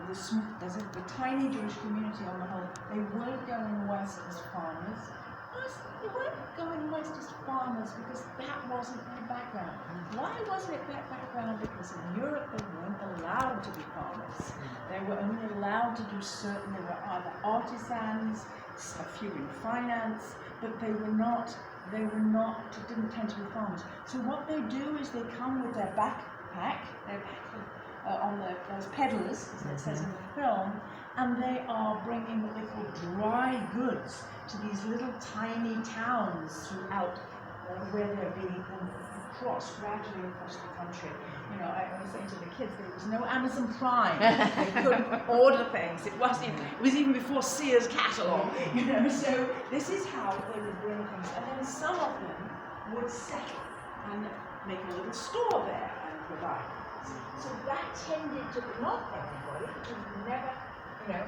the tiny Jewish community on the whole, they weren't going west as farmers. They weren't going west as farmers because that wasn't their background. Why wasn't it that background? Because in Europe they weren't allowed to be farmers. They were only allowed to do certain, they were either artisans, a few in finance, but they didn't tend to be farmers. So what they do is they come with their backpack, those peddlers, as it says in the film, and they are bringing what they call dry goods to these little tiny towns throughout where they're being crossed gradually across the country. You know, I was saying to the kids, there was no Amazon Prime. They couldn't order things. It was even before Sears catalog. You know, so this is how they would bring things, and then some of them would settle and make a little store there and provide. So that tended to be not everybody. We never, you know,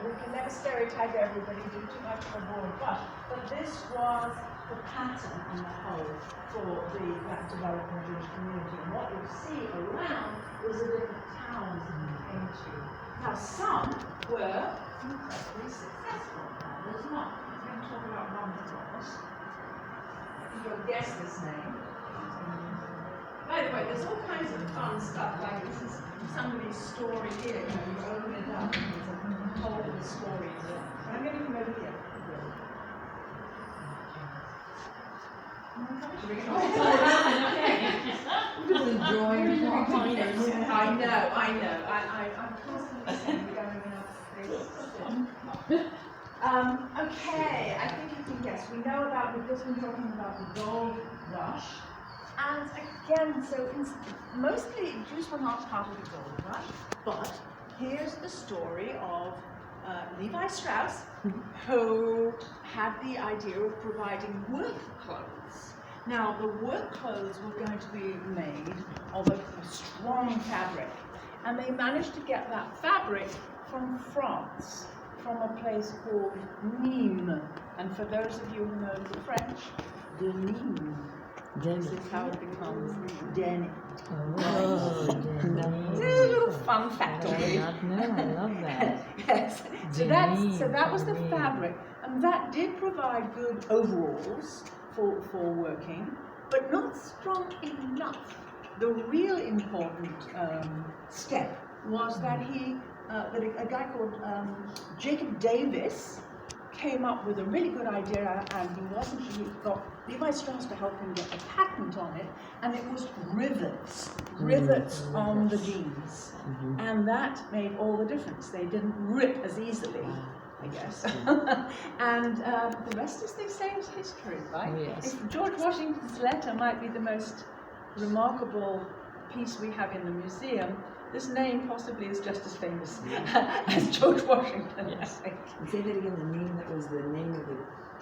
we can never stereotype everybody, do too much of a broad brush. But this was the pattern on the whole for that developing Jewish community. And what you'll see around is the different towns that we came to. Now some were incredibly successful, others not. I'm going to talk about one of those. I think you'll guess this name. By the way, there's all kinds of fun stuff, like this is somebody's story here, you know, you open it up and there's a whole story here. But I'm going to come over here. I'm just enjoying it. I know. I'm constantly saying we're going enough space. Okay, I think you can guess. We've just been talking about the gold rush. And again, so mostly Jews were not part of the gold rush, but here's the story of Levi Strauss, who had the idea of providing work clothes. Now, the work clothes were going to be made of a strong fabric, and they managed to get that fabric from France, from a place called Nîmes. And for those of you who know the French, de Nîmes. This is how it becomes denim. Oh, denim. It's a little fun factoid. I love that. Yes. So that was the fabric, and that did provide good overalls for working, but not strong enough. The real important step was that a guy called Jacob Davis came up with a really good idea, and he got Levi Strauss to help him get a patent on it, and it was rivets on the jeans. And that made all the difference. They didn't rip as easily, I guess. And the rest, as they say, is history, right? Oh, yes. If George Washington's letter might be the most remarkable piece we have in the museum, this name possibly is just as famous as George Washington. Yes. I think. And say that again, the name that was the name of the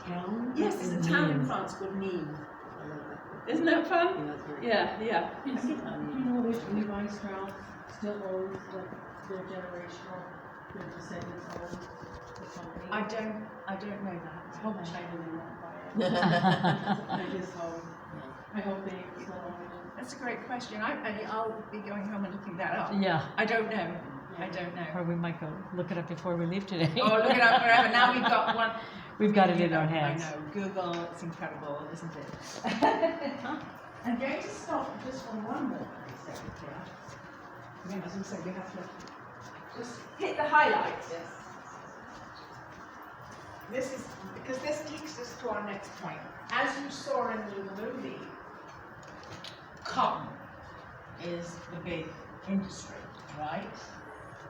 town? Yes, there's a town in France called Nîmes. I love that. Isn't that fun? Yeah, that's very Yeah. You know if Levi Strauss still owns their generational, their descendants own the company? I don't know that. I hope China will not buy it. I hope they still own it. That's a great question. I'll be going home and looking that up. Yeah. I don't know. I don't know. Or we might go look it up before we leave today. Oh, look it up wherever. Now we've got one. We've got it in our heads. I know. Google, it's incredible, isn't it? I'm going to stop just for one more place over here. Again, as we said, we have to just hit the highlights. Yes. This is, because this takes us to our next point. As you saw in the movie, cotton is the big industry, right?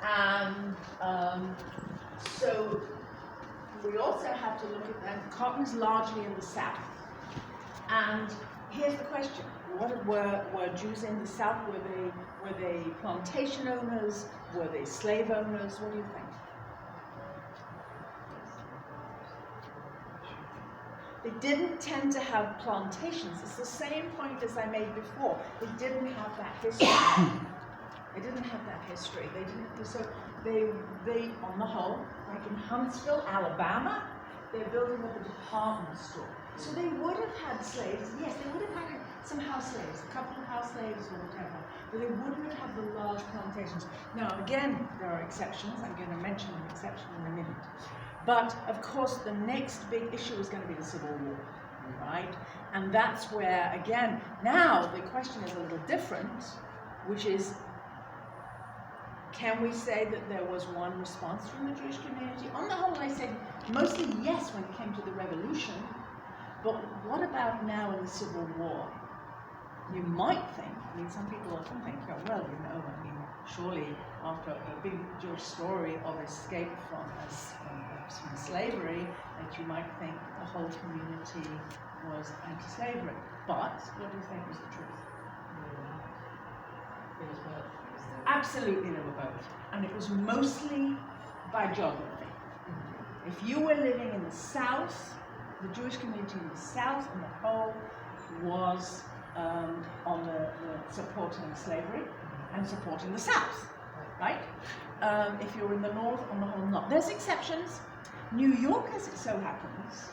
And so we also have to look at that. Cotton's largely in the South. And here's the question. What were Jews in the South? Were they plantation owners? Were they slave owners? What do you think? They didn't tend to have plantations. It's the same point as I made before. They didn't have that history. They didn't have that history. They didn't. So they on the whole, like in Huntsville, Alabama, they're building up a department store. So they would have had slaves. Yes, they would have had some house slaves, a couple of house slaves or whatever. but they wouldn't have the large plantations. Now, again, there are exceptions. I'm going to mention an exception in a minute. But, of course, the next big issue is going to be the Civil War, right? And that's where, again, now the question is a little different, which is, can we say that there was one response from the Jewish community? On the whole, I said mostly yes when it came to the revolution, but what about now in the Civil War? You might think, I mean, some people often think, oh, well, you know, I mean, surely after a big Jewish story of escape from slavery, that you might think the whole community was anti-slavery. But what do you think was the truth? It was both. Absolutely, they were both. And it was mostly by geography. If you were living in the South, the Jewish community in the South on the whole was on the supporting slavery and supporting the South, right? If you're in the North, on the whole not. There's exceptions. New York, as it so happens,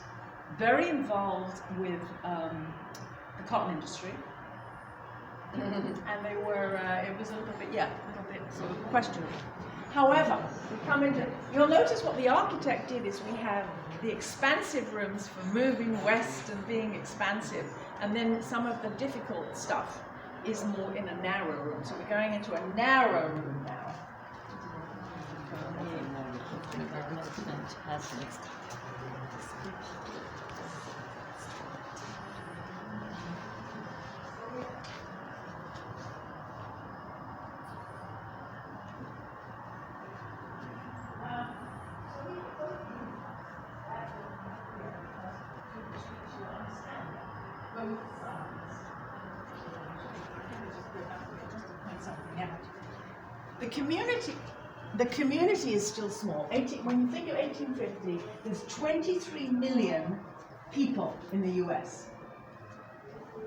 very involved with the cotton industry. And they were, it was a little bit sort of questionable. However, we come into, you'll notice what the architect did is we have the expansive rooms for moving west and being expansive, and then some of the difficult stuff is more in a narrow room. So we're going into a narrow room now. Fantastic. The community is still small. When you think of 1850, there's 23 million people in the US.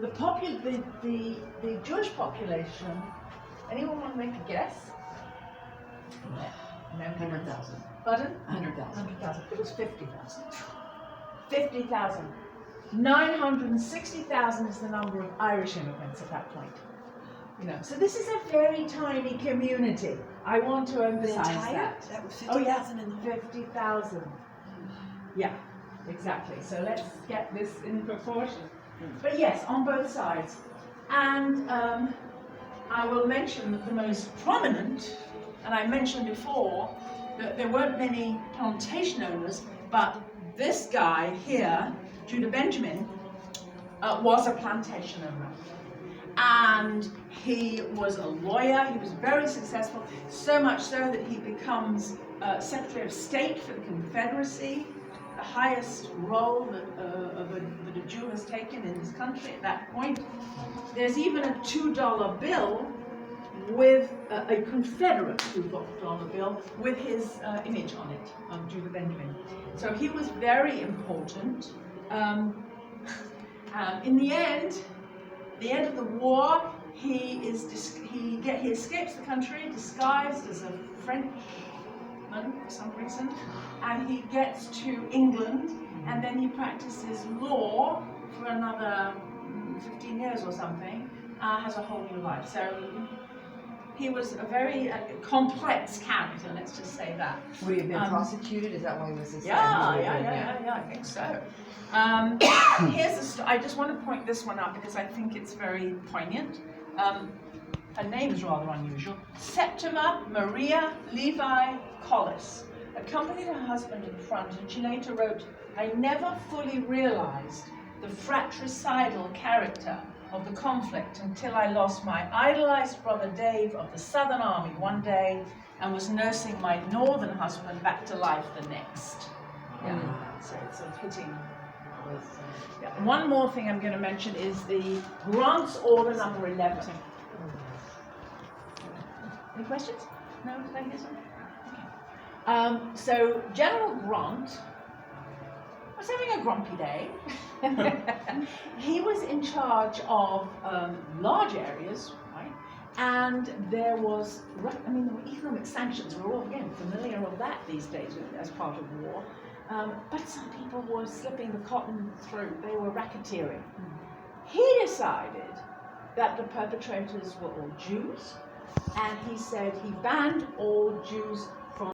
The Jewish population, anyone want to make a guess? No. 100,000. Pardon? 100,000. 100,000. It was 50,000. 50,000. 960,000 is the number of Irish immigrants at that point. You know, so this is a very tiny community. I want to emphasize that. That was 50,000 Oh yeah, in the whole. 50,000. Yeah, exactly. So let's get this in proportion. But yes, on both sides. And I will mention that the most prominent, and I mentioned before that there weren't many plantation owners, but this guy here, Judah Benjamin, was a plantation owner. And he was a lawyer, he was very successful, so much so that he becomes Secretary of State for the Confederacy, the highest role that a Jew has taken in this country at that point. There's even a $2 bill with a Confederate $2 bill with his image on it, Judah Benjamin. So he was very important. In the end of the war, he escapes the country disguised as a Frenchman for some reason, and he gets to England, and then he practices law for another 15 years or something, has a whole new life. So he was a very complex character, let's just say that. Would he have been prosecuted? Is that why he was suspended? Yeah, I think so. Here's I just want to point this one out because I think it's very poignant. Her name is rather unusual. Septima Maria Levi Collis accompanied her husband in front, and she later wrote, "I never fully realized the fratricidal character of the conflict until I lost my idolized brother Dave of the Southern Army one day and was nursing my northern husband back to life the next." Yeah, so it's sort of hitting. Yeah. One more thing I'm going to mention is the Grant's Order number 11. Any questions? No? Did I hear something? Okay. So General Grant was having a grumpy day. He was in charge of large areas, right? And there was, there were economic sanctions. We're all, again, familiar with that these days as part of war. But some people were slipping the cotton through. They were racketeering. He decided that the perpetrators were all Jews, and he said he banned all Jews